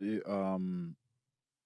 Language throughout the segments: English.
You,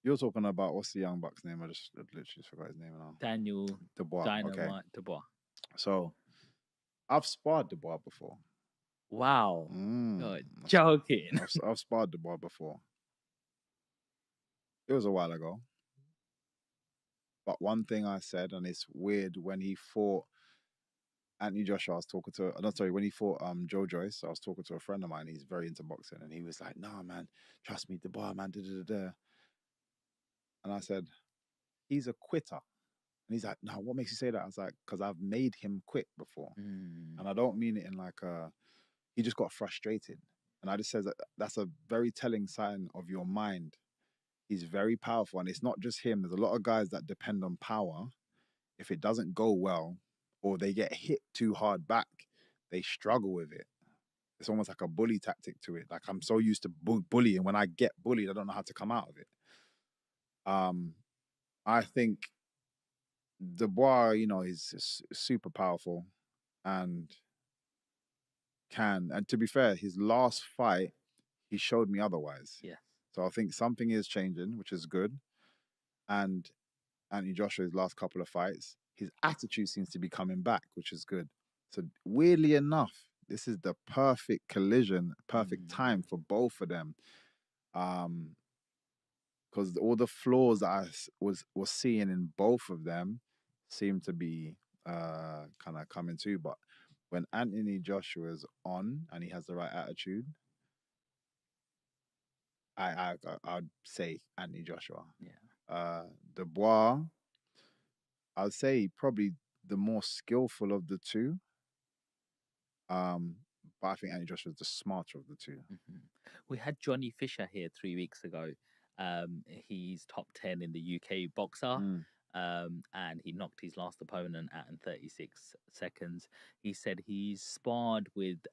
you're talking about what's the young buck's name? I just literally just forgot his name now. Daniel Dubois. Okay, Dynamite Dubois. so I've sparred Dubois before. Wow. Mm, You're joking. I've sparred Dubois before. It was a while ago. But one thing I said, and it's weird, when he fought Anthony Joshua, I was talking to, no, sorry, when he fought Joe Joyce, I was talking to a friend of mine. He's very into boxing, and he was like, "Nah, man, trust me, Dubois, man, da da da da." And I said, "He's a quitter." And he's like, "No, what makes you say that?" I was like, "Because I've made him quit before." Mm. And I don't mean it in like he just got frustrated. And I just says that that's a very telling sign of your mind. He's very powerful, and it's not just him. There's a lot of guys that depend on power. If it doesn't go well, or they get hit too hard back, they struggle with it. It's almost like a bully tactic to it. Like I'm so used to bullying. When I get bullied, I don't know how to come out of it. Um, I think Dubois, is super powerful and and to be fair, his last fight, he showed me otherwise. Yeah. So I think something is changing, which is good. And Anthony Joshua's last couple of fights, his attitude seems to be coming back, which is good. So weirdly enough, this is the perfect collision, perfect time for both of them. Because all the flaws that was seeing in both of them seem to be kind of coming too. But when Anthony Joshua's on and he has the right attitude, I'd say Anthony Joshua. Yeah. Dubois, I'd say probably the more skillful of the two. But I think Anthony Joshua is the smarter of the 2. Mhm. We had Johnny Fisher here 3 weeks ago. He's top 10 in the UK boxer. Mm, And he knocked his last opponent out in 36 seconds. He said he's sparred with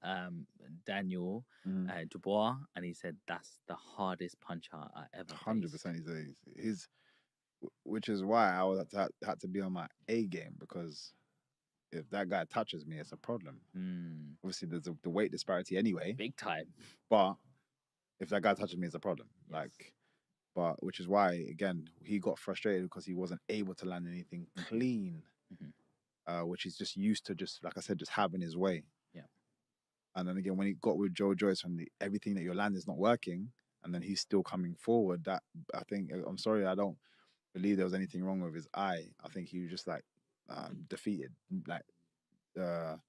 Daniel mm. Dubois, and he said that's the hardest puncher I ever faced. 100% he's which is why I was had to be on my A game, because if that guy touches me, it's a problem. Mm, Obviously, there's the weight disparity anyway, big time. but if that guy touches me, it's a problem. Yes. Like, but which is why again he got frustrated because he wasn't able to land anything clean, which he's just used to, just like I said, just having his way. Yeah. And then again, when he got with Joe Joyce, and everything that your land is not working, and then he's still coming forward, that I think, I'm sorry, I don't believe there was anything wrong with his eye. I think he was just like defeated, like, and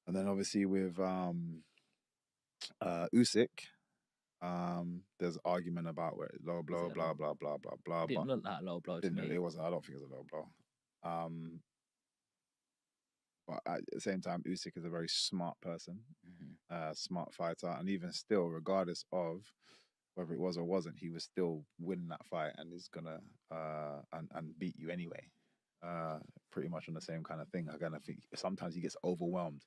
then obviously with Usyk, there's argument about where low blow, blah blah blah blah blah, It didn't but look like a low blow to me. it wasn't. I don't think it was a low blow. But at the same time, Usyk is a very smart person, smart fighter, and even still, regardless of whether it was or wasn't, he was still winning that fight, and is gonna and beat you anyway. Pretty much on the same kind of thing. Again, I think sometimes he gets overwhelmed.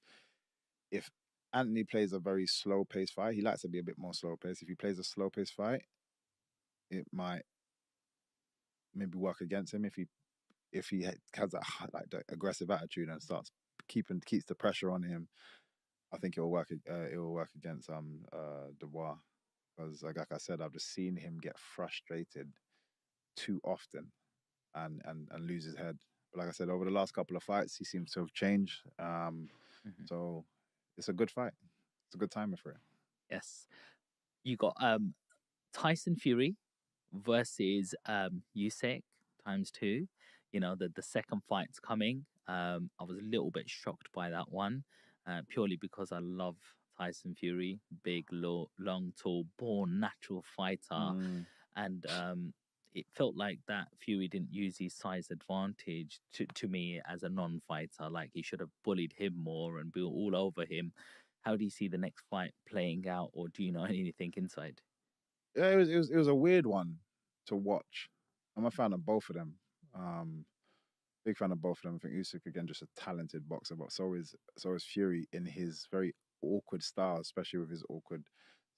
If Anthony plays a very slow paced fight, he likes to be a bit more slow paced. If he plays a slow paced fight, it might maybe work against him. If he has that like the aggressive attitude and starts keeps the pressure on him, I think it will work. It will work against Dubois, because like I said, I've just seen him get frustrated too often and lose his head. But like I said, over the last couple of fights, he seems to have changed. So it's a good fight. It's a good timer for it. Yes. You got Tyson Fury versus Usyk times two. You know, the second fight's coming. I was a little bit shocked by that one, purely because I love Tyson Fury, big, long, tall, born natural fighter, Mm. and it felt like that Fury didn't use his size advantage to me as a non-fighter. Like he should have bullied him more and been all over him. How do you see the next fight playing out, or do you know anything inside? Yeah, it was a weird one to watch. I'm a fan of both of them. Um, Big fan of both of them. I think Usyk, again, just a talented boxer, but so is Fury in his very awkward style, especially with his awkward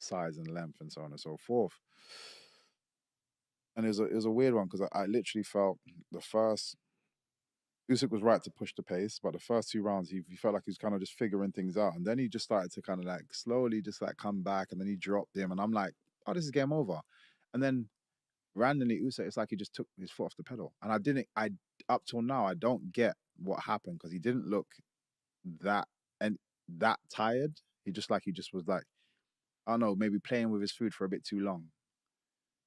size and length and so on and so forth. And it was a weird one, because I literally felt the first Usyk was right to push the pace, but the first 2 rounds he felt like he was kind of just figuring things out, and then he just started to kind of like slowly just like come back, and then he dropped him, and I'm like, oh, this is game over. And then randomly Usyk, it's like he just took his foot off the pedal. And I up till now, I don't get what happened, because he didn't look that tired. He just was like, I don't know, maybe playing with his food for a bit too long.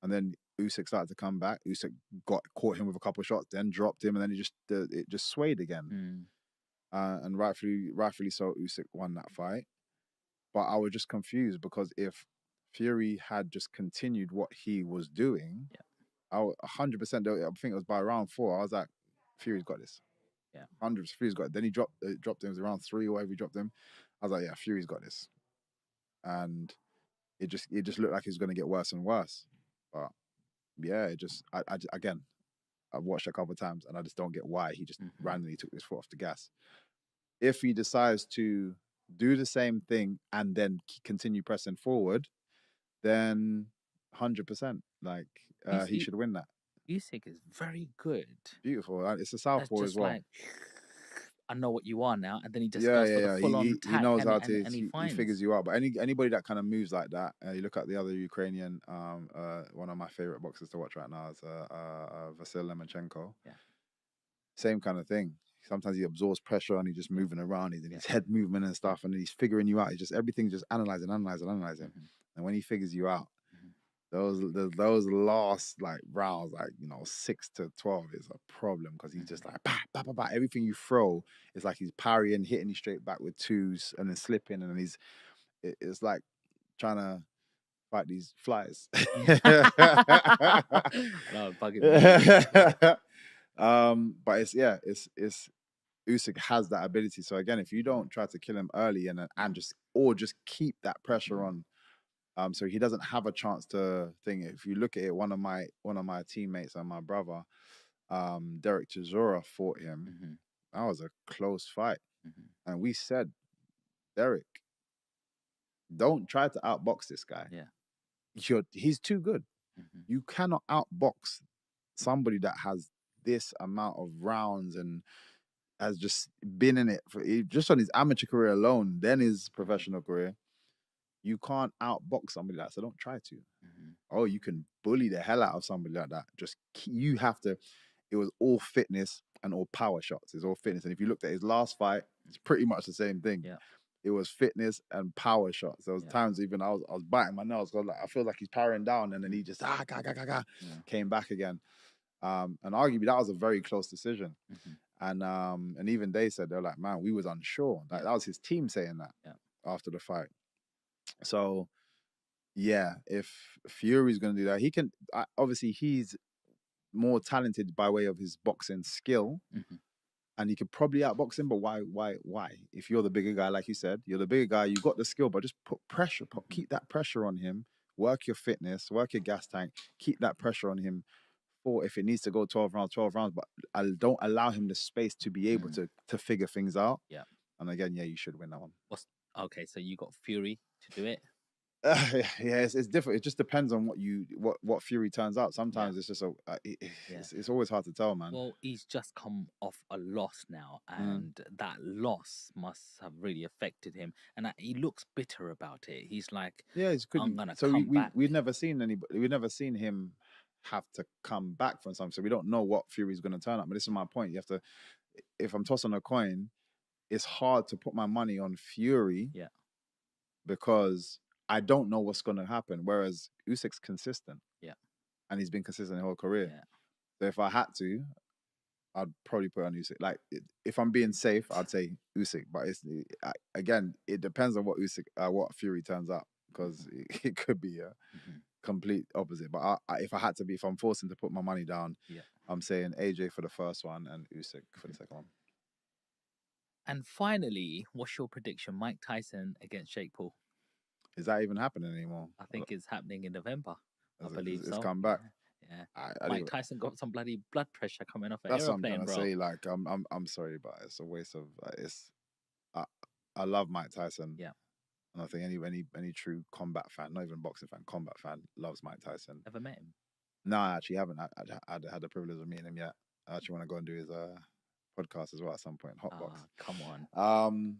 And then Usyk started to come back. Usyk caught him with a couple of shots, then dropped him, and then it just swayed again. And rightfully so, Usyk won that fight. But I was just confused, because if Fury had just continued what he was doing, I 100%. I think it was by round 4. I was like, Fury's got this. 100%. Fury's got it. Then he dropped him. It was around 3 or whatever he dropped him. I was like, yeah, Fury's got this. And it just looked like he was going to get worse and worse. But yeah, it just again, I've watched a couple of times, and I just don't get why he just randomly took his foot off the gas. If he decides to do the same thing and then continue pressing forward, then 100%, like he should win that. Usyk is very good. Beautiful. It's a southpaw as well. Like, I know what you are now, and then he just goes for the full-on attack. He knows how to. He figures you out. But anybody that kind of moves like that, you look at the other Ukrainian, one of my favorite boxers to watch right now is Vasyl Lomachenko. Yeah. Same kind of thing. Sometimes he absorbs pressure and he's just moving around. He's in his head movement and stuff, and then he's figuring you out. Everything's just analyzing. And when he figures you out, those last like rounds, like 6 to 12, is a problem, because he's just like bah, bah, bah, bah. Everything you throw is like he's parrying, hitting you straight back with twos, and then slipping, and then it's like trying to fight these flies. No, bugging. But it's Usyk has that ability. So again, if you don't try to kill him early and just keep that pressure on. So he doesn't have a chance to think. If you look at it, one of my teammates and my brother, Derek Chisora, fought him. That was a close fight, and we said, Derek, don't try to outbox this guy. Yeah, he's too good. You cannot outbox somebody that has this amount of rounds and has just been in it just on his amateur career alone, then his professional career. You can't outbox somebody like that, so don't try to. Oh, you can bully the hell out of somebody like that. You have to. It was all fitness and all power shots. It's all fitness. And if you looked at his last fight, it's pretty much the same thing. Yeah. It was fitness and power shots. There was times even I was biting my nails, because I feel like he's powering down, and then he just came back again. And arguably that was a very close decision. And even they said, they're like, man, we was unsure. Like, that was his team saying that after the fight. So, yeah, if Fury's going to do that, he can. Obviously, he's more talented by way of his boxing skill, and he could probably outbox him. But why? If you're the bigger guy, like you said, you're the bigger guy. You got the skill, but just put pressure. Keep that pressure on him. Work your fitness. Work your gas tank. Keep that pressure on him. Or if it needs to go 12 rounds. But I don't allow him the space to be able to figure things out. Yeah. And again, you should win that one. Okay, so you got Fury to do it. Yeah, it's different. It just depends on what Fury turns out. Sometimes it's just it's always hard to tell, man. Well, he's just come off a loss now, and that loss must have really affected him, and he looks bitter about it. He's like, I'm gonna come back. We've never seen him have to come back from something, so we don't know what Fury's going to turn up. But this is my point. You have to, if I'm tossing a coin, it's hard to put my money on Fury, because I don't know what's going to happen. Whereas Usyk's consistent, and he's been consistent the whole career. So if I had to, I'd probably put on Usyk. Like, if I'm being safe, I'd say Usyk. But again, it depends on what Fury turns up, because it could be a complete opposite. But if I'm forcing to put my money down, I'm saying AJ for the first one and Usyk for the second one. And finally, what's your prediction? Mike Tyson against Jake Paul. Is that even happening anymore? I think it's happening in November. I believe it's come back. Yeah. Mike Tyson got some bloody blood pressure coming off an That's aeroplane, what I'm trying to say. Like, I'm sorry, but it's a waste of. I love Mike Tyson. Yeah. And I think any true combat fan, not even boxing fan, combat fan, loves Mike Tyson. Ever met him? No, I actually haven't. I had the privilege of meeting him yet. I actually want to go and do his podcast as well at some point. Hotbox. Come on.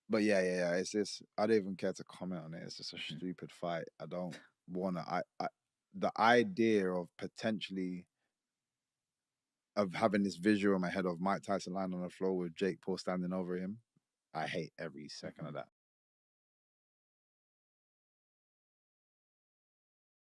But yeah. It's I don't even care to comment on it. It's just a stupid fight. I don't. Warner, the idea of potentially of having this visual in my head of Mike Tyson lying on the floor with Jake Paul standing over him, I hate every second of that.